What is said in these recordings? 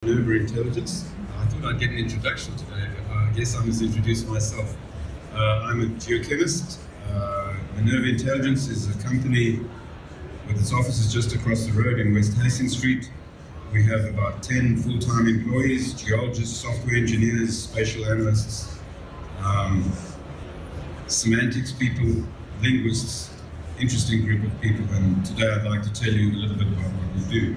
Minerva Intelligence. I thought I'd get an introduction today, but I guess I must introduce myself. I'm a geochemist. Minerva Intelligence is a company with its offices just across the road in West Hastings Street. We have about 10 full-time employees, geologists, software engineers, spatial analysts, semantics people, linguists, interesting group of people, and today I'd like to tell you a little bit about what we do.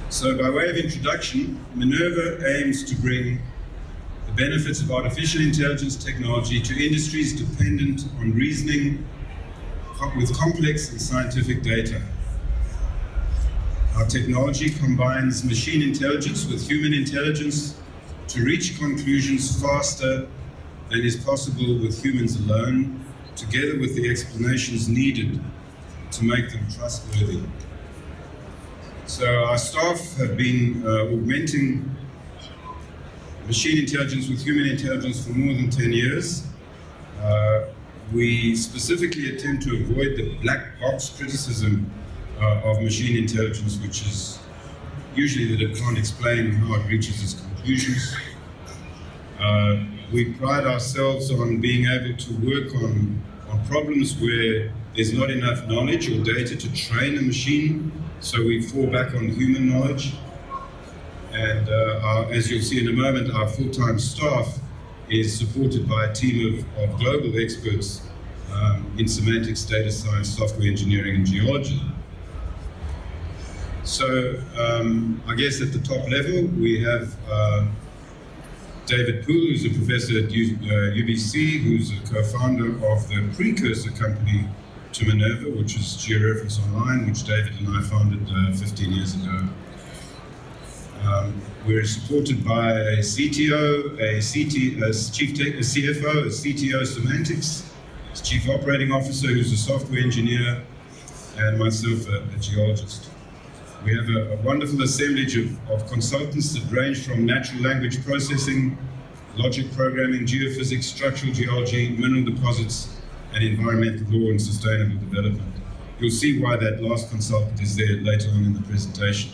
So by way of introduction, Minerva aims to bring the benefits of artificial intelligence technology to industries dependent on reasoning with complex and scientific data. Our technology combines machine intelligence with human intelligence to reach conclusions faster than is possible with humans alone, together with the explanations needed to make them trustworthy. So our staff have been augmenting machine intelligence with human intelligence for more than 10 years. We specifically attempt to avoid the black box criticism of machine intelligence, which is usually that it can't explain how it reaches its conclusions. We pride ourselves on being able to work on problems where there's not enough knowledge or data to train a machine, so we fall back on human knowledge. And as you'll see in a moment, our full-time staff is supported by a team of global experts in semantics, data science, software engineering, and geology. So I guess at the top level, we have David Poole, who's a professor at UBC, who's a co-founder of the precursor company to Minerva, which is Georeference Online, which David and I founded 15 years ago. We're supported by a CTO, a CFO, a CTO semantics, a chief operating officer who's a software engineer, and myself, a geologist. We have a wonderful assemblage of consultants that range from natural language processing, logic programming, geophysics, structural geology, mineral deposits, and environmental law and sustainable development. You'll see why that last consultant is there later on in the presentation.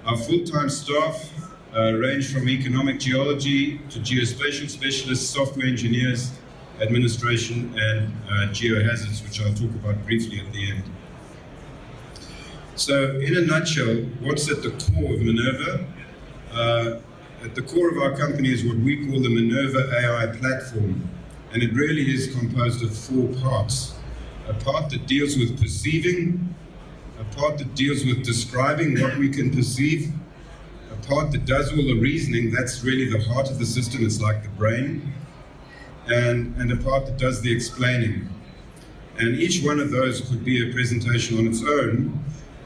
Our full-time staff range from economic geology to geospatial specialists, software engineers, administration, and geohazards, which I'll talk about briefly at the end. So, in a nutshell, what's at the core of Minerva? At the core of our company is what we call the Minerva AI platform. And it really is composed of 4 parts. A part that deals with perceiving, a part that deals with describing what we can perceive, a part that does all the reasoning, that's really the heart of the system, it's like the brain, and a part that does the explaining. And each one of those could be a presentation on its own,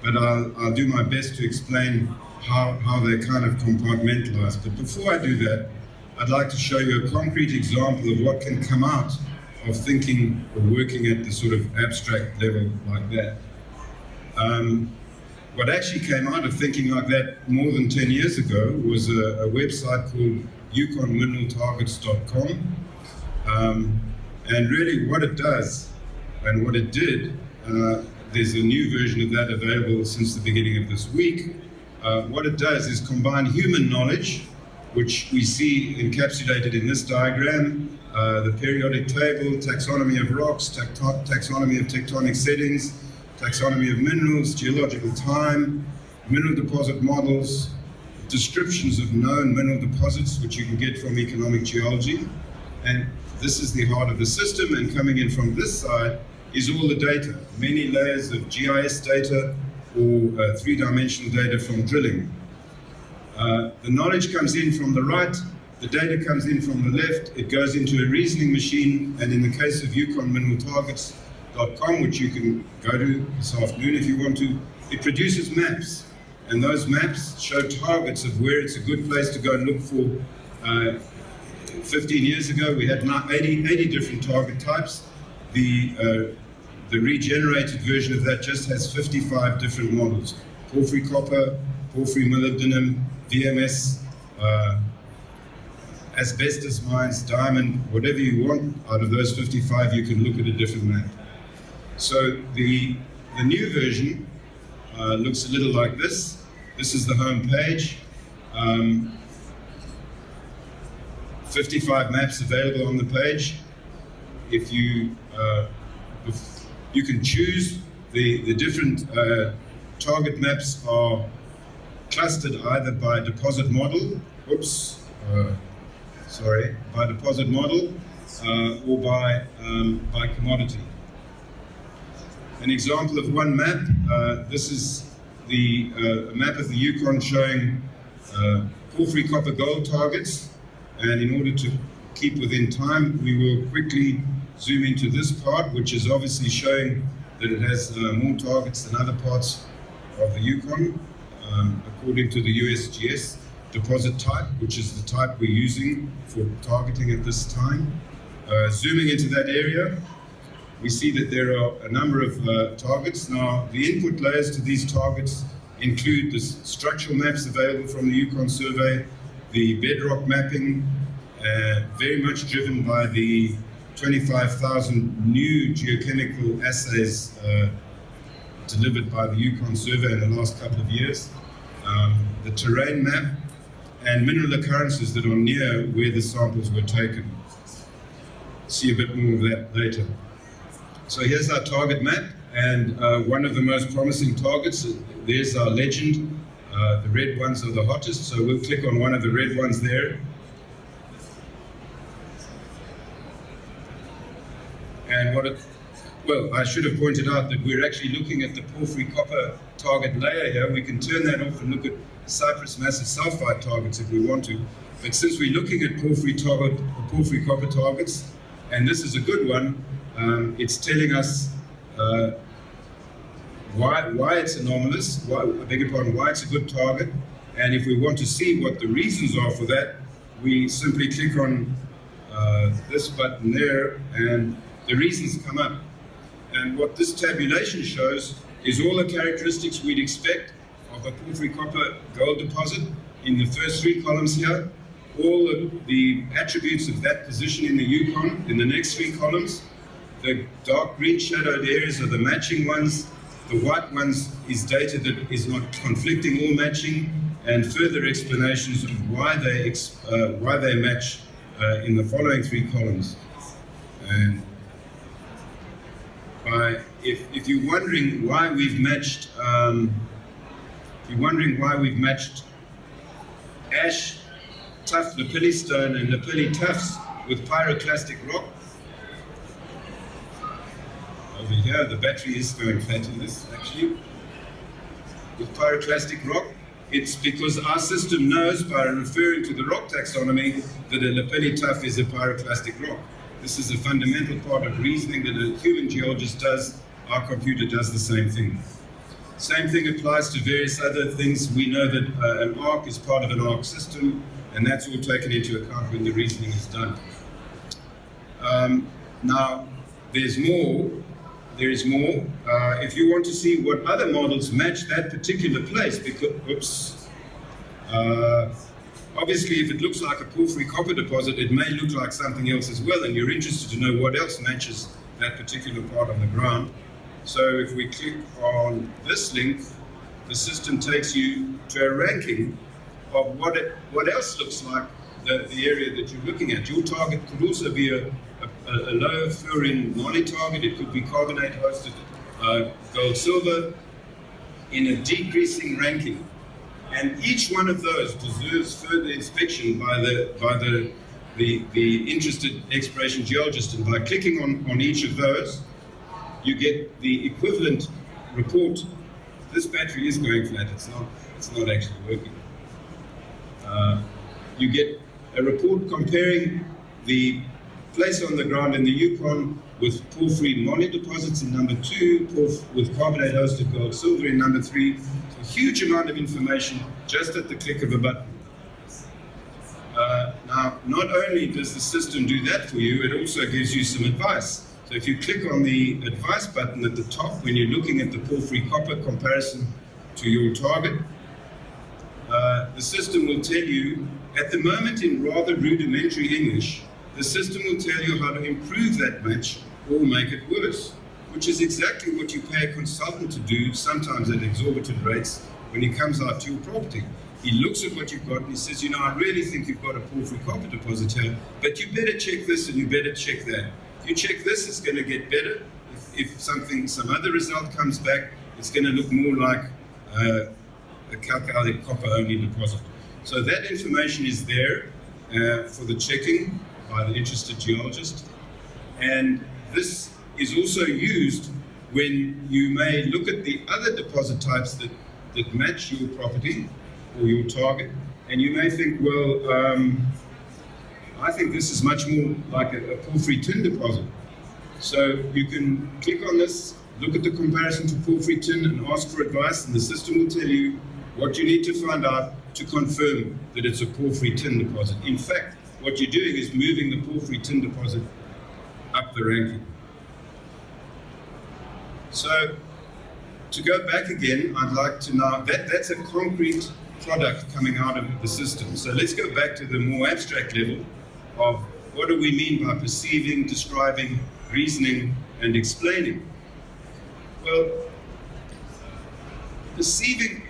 but I'll do my best to explain how they're kind of compartmentalized. But before I do that, I'd like to show you a concrete example of what can come out of thinking or working at the sort of abstract level like that. What actually came out of thinking like that more than 10 years ago was a website called yukonmineraltargets.com. And really what it does and what it did, there's a new version of that available since the beginning of this week. What it does is combine human knowledge, which we see encapsulated in this diagram, the periodic table, taxonomy of rocks, taxonomy of tectonic settings, taxonomy of minerals, geological time, mineral deposit models, descriptions of known mineral deposits, which you can get from economic geology. And this is the heart of the system, and coming in from this side is all the data, many layers of GIS data or 3-dimensional data from drilling. The knowledge comes in from the right, the data comes in from the left, it goes into a reasoning machine, and in the case of yukonmineraltargets.com, which you can go to this afternoon if you want to, it produces maps. And those maps show targets of where it's a good place to go and look for. 15 years ago, we had 80 different target types. The regenerated version of that just has 55 different models. Porphyry copper, porphyry molybdenum, VMS, asbestos mines, diamond, whatever you want. Out of those 55, you can look at a different map. So the new version looks a little like this. This is the home page. 55 maps available on the page. If you can choose the different target maps are clustered either by deposit model, by deposit model, or by commodity. An example of one map. This is the map of the Yukon showing porphyry copper gold targets, and in order to keep within time, we will quickly zoom into this part, which is obviously showing that it has more targets than other parts of the Yukon, according to the USGS deposit type, which is the type we're using for targeting at this time. Zooming into that area, we see that there are a number of targets. Now, the input layers to these targets include the structural maps available from the Yukon survey, the bedrock mapping, very much driven by the 25,000 new geochemical assays delivered by the Yukon survey in the last couple of years, the terrain map, and mineral occurrences that are near where the samples were taken. See a bit more of that later. So here's our target map, and one of the most promising targets, there's our legend. The red ones are the hottest, so we'll click on one of the red ones there. And well, I should have pointed out that we're actually looking at the porphyry copper target layer here. We can turn that off and look at Cypress massive sulfide targets if we want to. But since we're looking at porphyry copper targets, and this is a good one, it's telling us why it's anomalous, why it's a good target. And if we want to see what the reasons are for that, we simply click on this button there, and the reasons come up. And what this tabulation shows is all the characteristics we'd expect of a porphyry copper gold deposit in the first three columns here, all of the attributes of that position in the Yukon in the next three columns. The dark green shadowed areas are the matching ones. The white ones is data that is not conflicting or matching, and further explanations of why they match in the following three columns. And if you're wondering why we've matched, ash, tough lapilli stone and lapilli tuffs with pyroclastic rock. Over here, the battery is going flat in this actually. With pyroclastic rock, it's because our system knows by referring to the rock taxonomy that a lapilli tuff is a pyroclastic rock. This is a fundamental part of reasoning that a human geologist does. Our computer does the same thing. Same thing applies to various other things. We know that an arc is part of an arc system, and that's all taken into account when the reasoning is done. Now, there is more. If you want to see what other models match that particular place, because, obviously, if it looks like a porphyry copper deposit, it may look like something else as well, and you're interested to know what else matches that particular part on the ground. So if we click on this link, the system takes you to a ranking of what else looks like the area that you're looking at. Your target could also be a low fluorine moly target. It could be carbonate-hosted gold silver in a decreasing ranking. And each one of those deserves further inspection by the interested exploration geologist. And by clicking on each of those, you get the equivalent report. This battery is going flat. It's not actually working. You get a report comparing the place on the ground in the Yukon with porphyry moly deposits in number 2, with carbonate-hosted gold silver in number 3. A huge amount of information just at the click of a button. Now, not only does the system do that for you, it also gives you some advice. So if you click on the advice button at the top when you're looking at the porphyry copper comparison to your target, the system will tell you, at the moment in rather rudimentary English, the system will tell you how to improve that match or make it worse. which is exactly what you pay a consultant to do, sometimes at exorbitant rates, when he comes out to your property. He looks at what you've got and he says, you know, I really think you've got a porphyry copper deposit here, but you better check this and you better check that. If you check this, it's going to get better. If some other result comes back, it's going to look more like a calcareous copper-only deposit. So that information is there for the checking by the interested geologist. And this is also used when you may look at the other deposit types that match your property or your target, and you may think, well, I think this is much more like a porphyry tin deposit. So you can click on this, look at the comparison to porphyry tin and ask for advice, and the system will tell you what you need to find out to confirm that it's a porphyry tin deposit. In fact, what you're doing is moving the porphyry tin deposit up the ranking. So to go back again, I'd like to now, that's a concrete product coming out of the system. So let's go back to the more abstract level of what do we mean by perceiving, describing, reasoning, and explaining. Well, perceiving,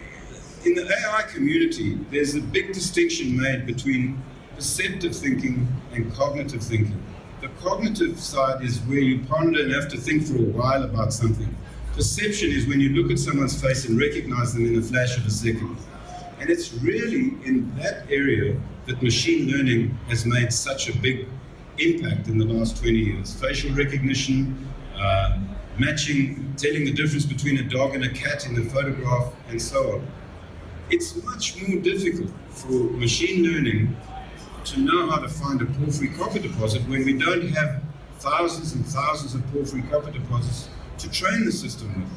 in the AI community, there's a big distinction made between perceptive thinking and cognitive thinking. The cognitive side is where you ponder and have to think for a while about something. Perception is when you look at someone's face and recognize them in a flash of a second. And it's really in that area that machine learning has made such a big impact in the last 20 years. Facial recognition, matching, telling the difference between a dog and a cat in a photograph, and so on. It's much more difficult for machine learning to know how to find a porphyry copper deposit when we don't have thousands and thousands of porphyry copper deposits to train the system with.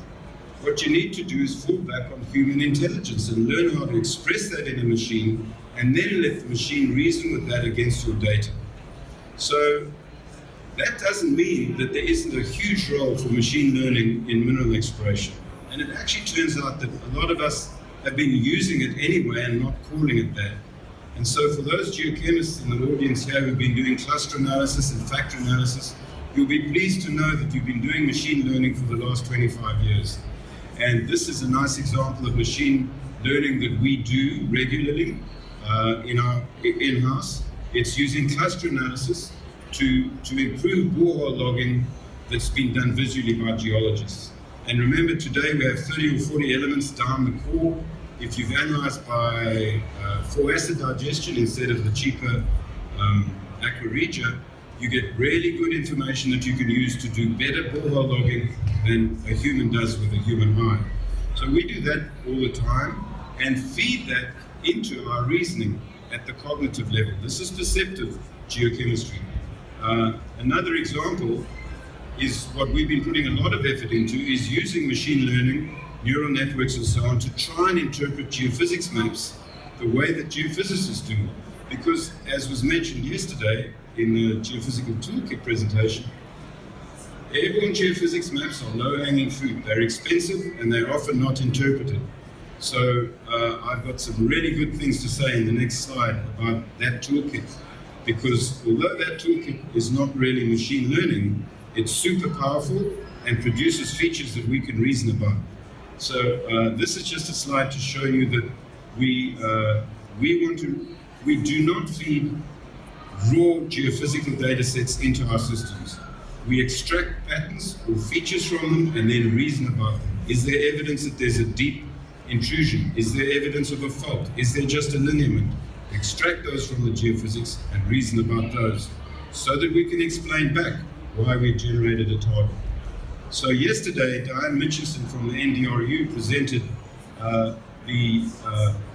What you need to do is fall back on human intelligence and learn how to express that in a machine, and then let the machine reason with that against your data. So that doesn't mean that there isn't a huge role for machine learning in mineral exploration. And it actually turns out that a lot of us have been using it anyway and not calling it that. And so for those geochemists in the audience here who've been doing cluster analysis and factor analysis, you'll be pleased to know that you've been doing machine learning for the last 25 years. And this is a nice example of machine learning that we do regularly in our in-house. It's using cluster analysis to improve borehole logging that's been done visually by geologists. And remember, today we have 30 or 40 elements down the core. If you've analyzed by 4-acid digestion instead of the cheaper aqua regia, you get really good information that you can use to do better borehole logging than a human does with a human eye. So we do that all the time and feed that into our reasoning at the cognitive level. This is perceptive geochemistry. Another example is what we've been putting a lot of effort into is using machine learning, neural networks and so on to try and interpret geophysics maps the way that geophysicists do. Because as was mentioned yesterday in the geophysical toolkit presentation, airborne geophysics maps are low-hanging fruit. They're expensive and they're often not interpreted. So I've got some really good things to say in the next slide about that toolkit, because although that toolkit is not really machine learning, it's super powerful and produces features that we can reason about. So this is just a slide to show you that we do not feed raw geophysical data sets into our systems. We extract patterns or features from them and then reason about them. Is there evidence that there's a deep intrusion? Is there evidence of a fault? Is there just a lineament? Extract those from the geophysics and reason about those so that we can explain back why we generated a target. So yesterday, Diane Mitchinson from the NDRU presented the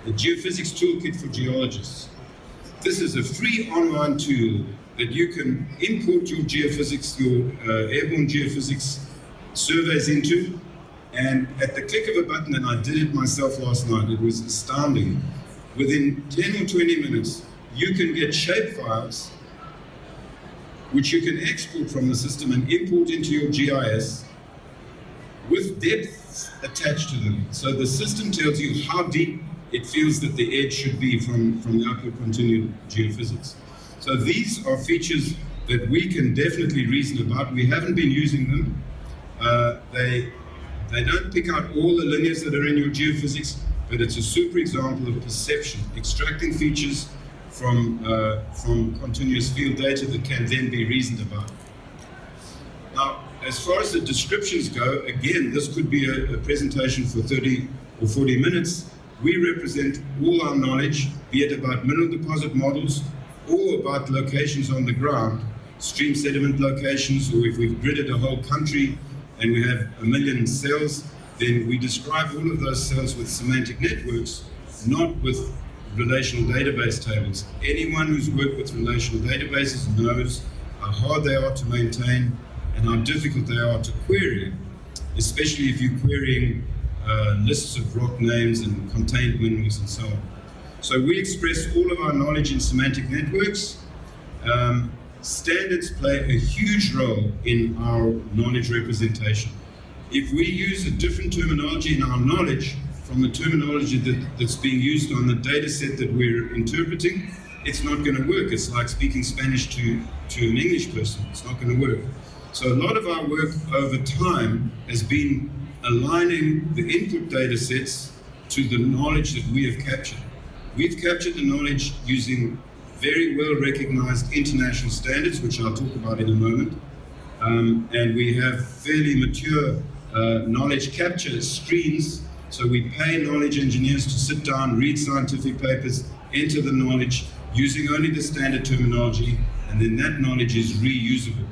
Geophysics Toolkit for Geologists. This is a free online tool that you can import your geophysics, your airborne geophysics surveys into, and at the click of a button, and I did it myself last night, it was astounding. Within 10 or 20 minutes, you can get shapefiles which you can export from the system and import into your GIS with depths attached to them. So the system tells you how deep it feels that the edge should be from the upward continued geophysics. So these are features that we can definitely reason about. We haven't been using them, They don't pick out all the linears that are in your geophysics, but it's a super example of perception, extracting features from continuous field data that can then be reasoned about. Now, as far as the descriptions go, again, this could be a presentation for 30 or 40 minutes. We represent all our knowledge, be it about mineral deposit models or about locations on the ground, stream sediment locations, or if we've gridded a whole country and we have 1 million cells, then we describe all of those cells with semantic networks, not with relational database tables. Anyone who's worked with relational databases knows how hard they are to maintain and how difficult they are to query, especially if you're querying lists of rock names and contained minerals and so on. So we express all of our knowledge in semantic networks. Standards play a huge role in our knowledge representation. If we use a different terminology in our knowledge from the terminology that's being used on the data set that we're interpreting, it's not going to work. It's like speaking Spanish to an English person. It's not going to work. So a lot of our work over time has been aligning the input data sets to the knowledge that we have captured. We've captured the knowledge using very well recognized international standards, which I'll talk about in a moment. And we have fairly mature knowledge capture screens. So we pay knowledge engineers to sit down, read scientific papers, enter the knowledge using only the standard terminology, and then that knowledge is reusable.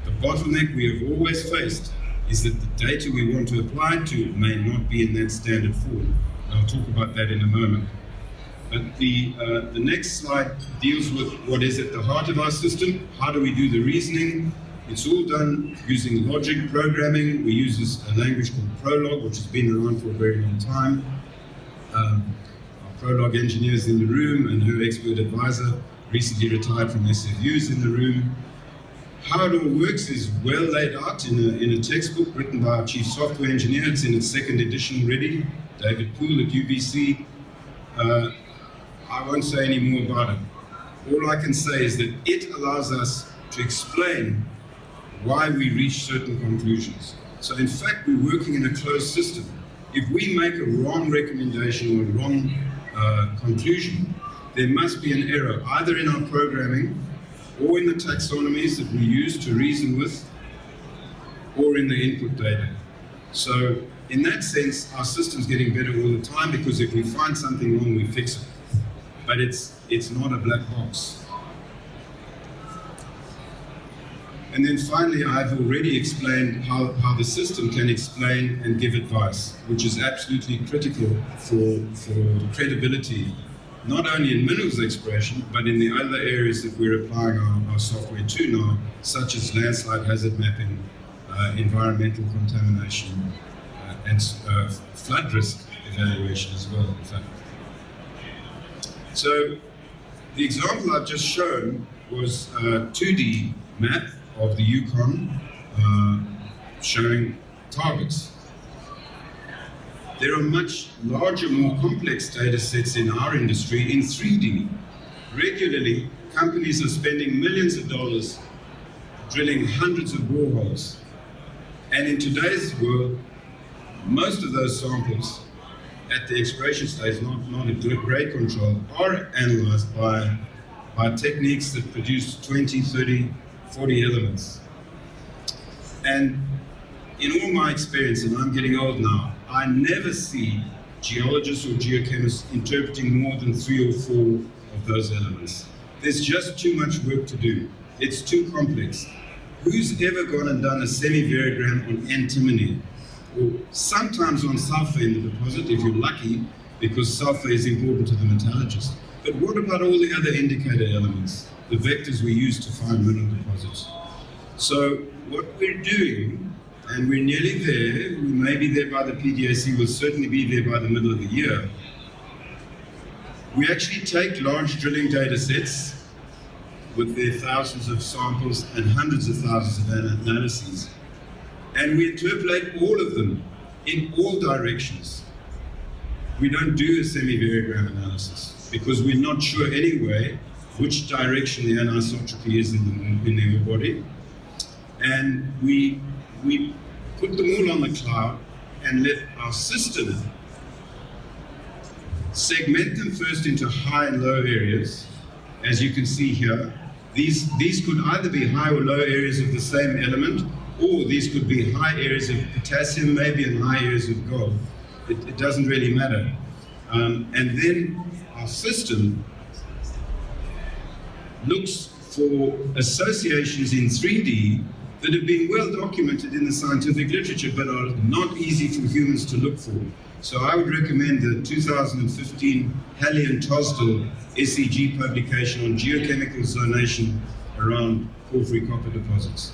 The bottleneck we have always faced is that the data we want to apply to may not be in that standard form. I'll talk about that in a moment. But the next slide deals with what is at the heart of our system. How do we do the reasoning? It's all done using logic programming. We use a language called Prolog, which has been around for a very long time. Our Prolog engineer is in the room, and her expert advisor, recently retired from SFU, is in the room. How it all works is well laid out in a textbook written by our chief software engineer. It's in its 2nd edition already, David Poole at UBC. I won't say any more about it. All I can say is that it allows us to explain why we reach certain conclusions. So in fact, we're working in a closed system. If we make a wrong recommendation or a wrong conclusion, there must be an error, either in our programming or in the taxonomies that we use to reason with, or in the input data. So in that sense, our system's getting better all the time, because if we find something wrong, we fix it. But it's not a black box. And then finally, I've already explained how the system can explain and give advice, which is absolutely critical for credibility, not only in minerals exploration, but in the other areas that we're applying our software to now, such as landslide hazard mapping, environmental contamination, and flood risk evaluation as well, in fact. So the example I've just shown was a 2D map of the Yukon showing targets. There are much larger, more complex data sets in our industry in 3D. Regularly, companies are spending millions of dollars drilling hundreds of boreholes. And in today's world, most of those samples at the exploration stage, not at grade control, are analyzed by techniques that produce 20, 30, 40 elements. And in all my experience, and I'm getting old now, I never see geologists or geochemists interpreting more than 3 or 4 of those elements. There's just too much work to do. It's too complex. Who's ever gone and done a semi-variogram on antimony? Or sometimes on sulfur in the deposit, if you're lucky, because sulfur is important to the metallurgist. But what about all the other indicator elements, the vectors we use to find mineral deposits? So what we're doing, and we're nearly there, we may be there by the PDAC, we'll certainly be there by the middle of the year. We actually take large drilling data sets with their thousands of samples and hundreds of thousands of analyses, and we interpolate all of them in all directions. We don't do a semi-variogram analysis because we're not sure anyway which direction the anisotropy is in the ore body. And we put them all on the cloud, and let our system segment them first into high and low areas. As you can see here, these could either be high or low areas of the same element, or these could be high areas of potassium maybe and high areas of gold. It doesn't really matter. And then our system looks for associations in 3D that have been well documented in the scientific literature but are not easy for humans to look for. So I would recommend the 2015 Halley and Tosdell SEG publication on geochemical zonation around porphyry copper deposits.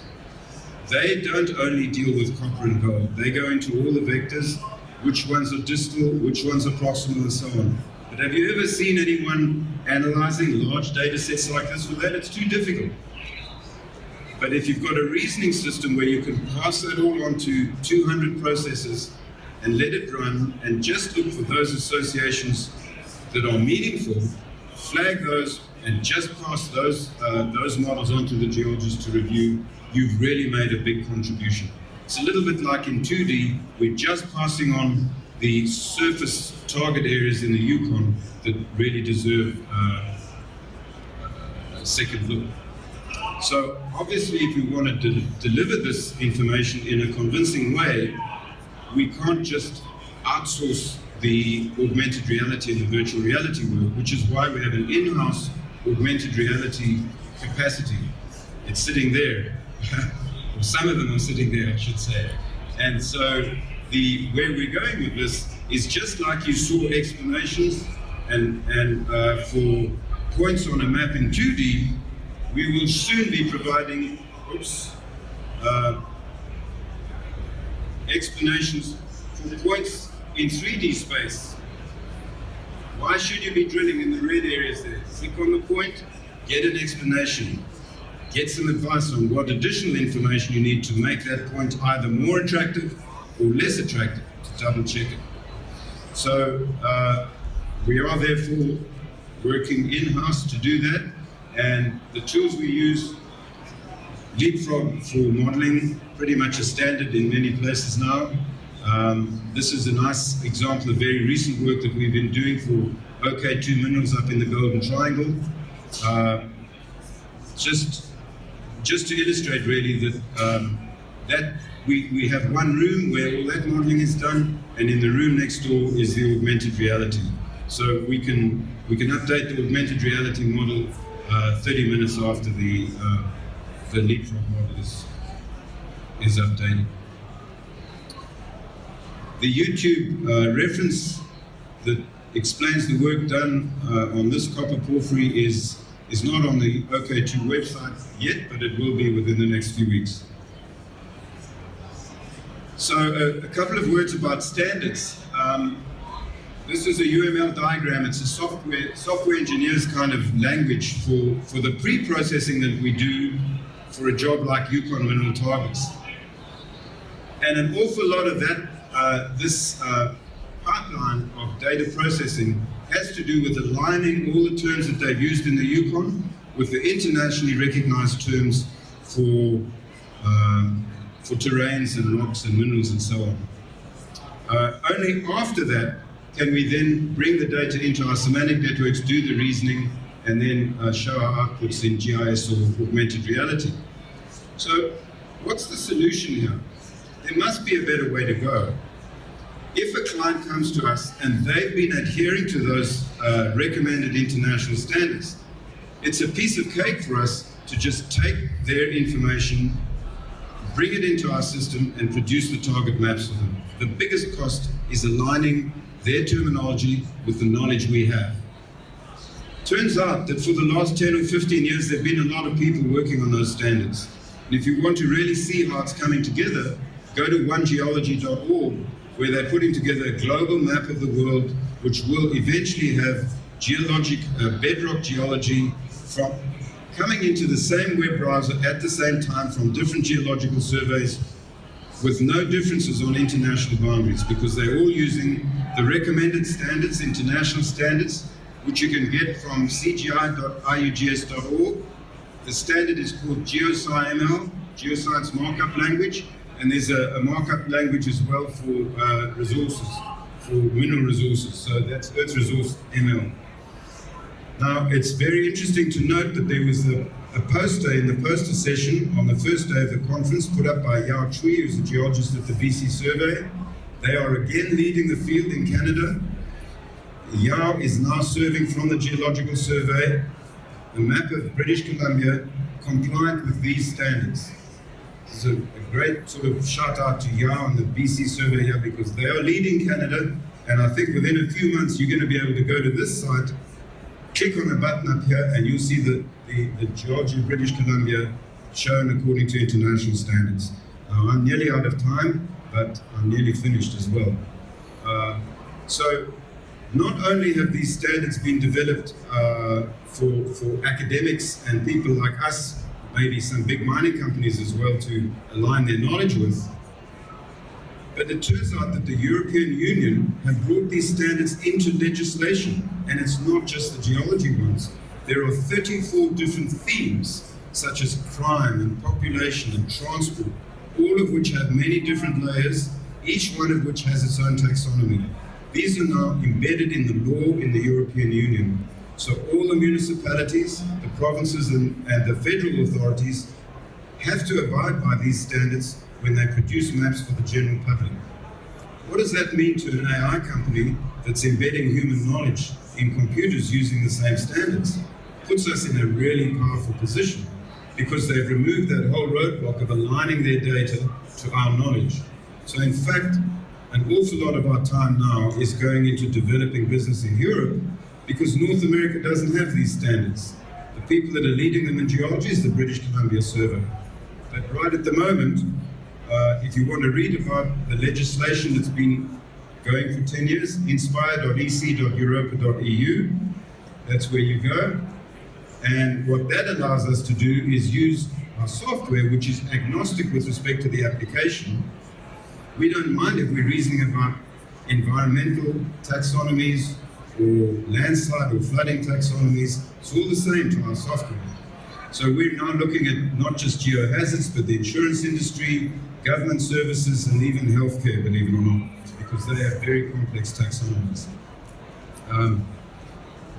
They don't only deal with copper and gold, they go into all the vectors, which ones are distal, which ones are proximal, and so on. But have you ever seen anyone analyzing large data sets like this? For that, it's too difficult. But if you've got a reasoning system where you can pass that all onto 200 processes and let it run and just look for those associations that are meaningful, flag those, and just pass those models onto the geologists to review, you've really made a big contribution. It's a little bit like in 2D, we're just passing on the surface target areas in the Yukon that really deserve a second look. So obviously, if we want to deliver this information in a convincing way, we can't just outsource the augmented reality and the virtual reality work, which is why we have an in-house augmented reality capacity. It's sitting there. Or some of them are sitting there, I should say. And so where we're going with this is just like you saw explanations and for points on a map in 2D, we will soon be providing explanations for points in 3D space. Why should you be drilling in the red areas there? Click on the point, get an explanation. Get some advice on what additional information you need to make that point either more attractive or less attractive, to double check it. So we are therefore working in-house to do that, and the tools we use, Leapfrog for modeling, pretty much a standard in many places now. This is a nice example of very recent work that we've been doing for OK2 minerals up in the Golden Triangle. Just to illustrate really that we have one room where all that modeling is done, and in the room next door is the augmented reality. So we can update the augmented reality model 30 minutes after the Leapfrog model is updated. The YouTube reference that explains the work done on this copper porphyry is not on the OK2 website yet, but it will be within the next few weeks. So a couple of words about standards. This is a UML diagram. It's a software engineer's kind of language for the pre-processing that we do for a job like Yukon mineral targets. And an awful lot of that, this pipeline of data processing has to do with aligning all the terms that they've used in the Yukon with the internationally recognized terms for terrains and rocks and minerals and so on. Only after that can we then bring the data into our semantic networks, do the reasoning, and then show our outputs in GIS or augmented reality. So what's the solution here? There must be a better way to go. If a client comes to us and they've been adhering to those recommended international standards, it's a piece of cake for us to just take their information, bring it into our system, and produce the target maps for them. The biggest cost is aligning their terminology with the knowledge we have. Turns out that for the last 10 or 15 years, there have been a lot of people working on those standards. And if you want to really see how it's coming together, go to onegeology.org, where they're putting together a global map of the world, which will eventually have bedrock geology from coming into the same web browser at the same time from different geological surveys with no differences on international boundaries, because they're all using the recommended standards, international standards, which you can get from cgi.iugs.org. The standard is called GeoSciML, Geoscience Markup Language, And there's a markup language as well for resources, for mineral resources. So that's Earth Resource ML. Now, it's very interesting to note that there was a poster in the poster session on the first day of the conference put up by Yao Chui, who's a geologist at the BC Survey. They are again leading the field in Canada. Yao is now serving from the Geological Survey a map of British Columbia compliant with these standards. This is a great sort of shout out to Yao and the BC Survey here, because they are leading Canada, and I think within a few months you're going to be able to go to this site, click on a button up here, and you'll see the geology of British Columbia shown according to international standards. I'm nearly out of time, but I'm nearly finished as well. So not only have these standards been developed for academics and people like us, maybe some big mining companies as well, to align their knowledge with, but it turns out that the European Union have brought these standards into legislation, and it's not just the geology ones. There are 34 different themes, such as crime and population and transport, all of which have many different layers, each one of which has its own taxonomy. These are now embedded in the law in the European Union. So all the municipalities, the provinces and the federal authorities have to abide by these standards when they produce maps for the general public. What does that mean to an AI company that's embedding human knowledge in computers using the same standards? Puts us in a really powerful position, because they've removed that whole roadblock of aligning their data to our knowledge. So in fact, an awful lot of our time now is going into developing business in Europe, because North America doesn't have these standards. The people that are leading them in geology is the British Columbia Survey. But right at the moment, if you want to read about the legislation that's been going for 10 years, inspire.ec.europa.eu, that's where you go. And what that allows us to do is use our software, which is agnostic with respect to the application. We don't mind if we're reasoning about environmental taxonomies or landslide or flooding taxonomies. It's all the same to our software. So we're now looking at not just geohazards, but the insurance industry, government services, and even healthcare, believe it or not, because they have very complex taxonomies.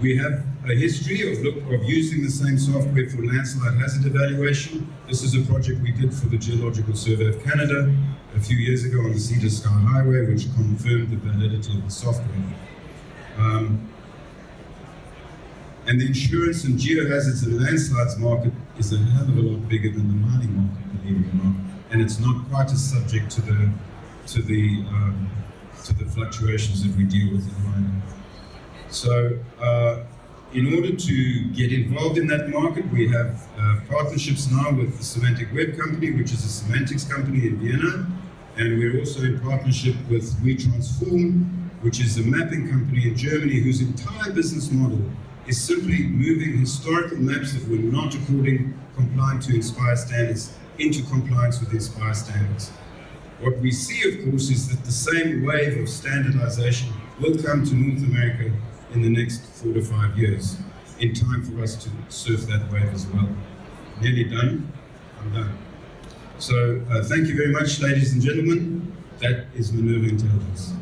We have a history of using the same software for landslide hazard evaluation. This is a project we did for the Geological Survey of Canada a few years ago on the Sea to Sky Highway, which confirmed the validity of the software. And the insurance and geohazards and landslides market is a hell of a lot bigger than the mining market, believe it or not. And it's not quite as subject to the fluctuations that we deal with in mining. So in order to get involved in that market, we have partnerships now with the Semantic Web Company, which is a semantics company in Vienna. And we're also in partnership with WeTransform, which is a mapping company in Germany whose entire business model is simply moving historical maps that were not compliant to INSPIRE standards into compliance with INSPIRE standards. What we see, of course, is that the same wave of standardization will come to North America in the next 4 to 5 years, in time for us to surf that wave as well. Nearly done? I'm done. So thank you very much, ladies and gentlemen. That is Minerva Intelligence.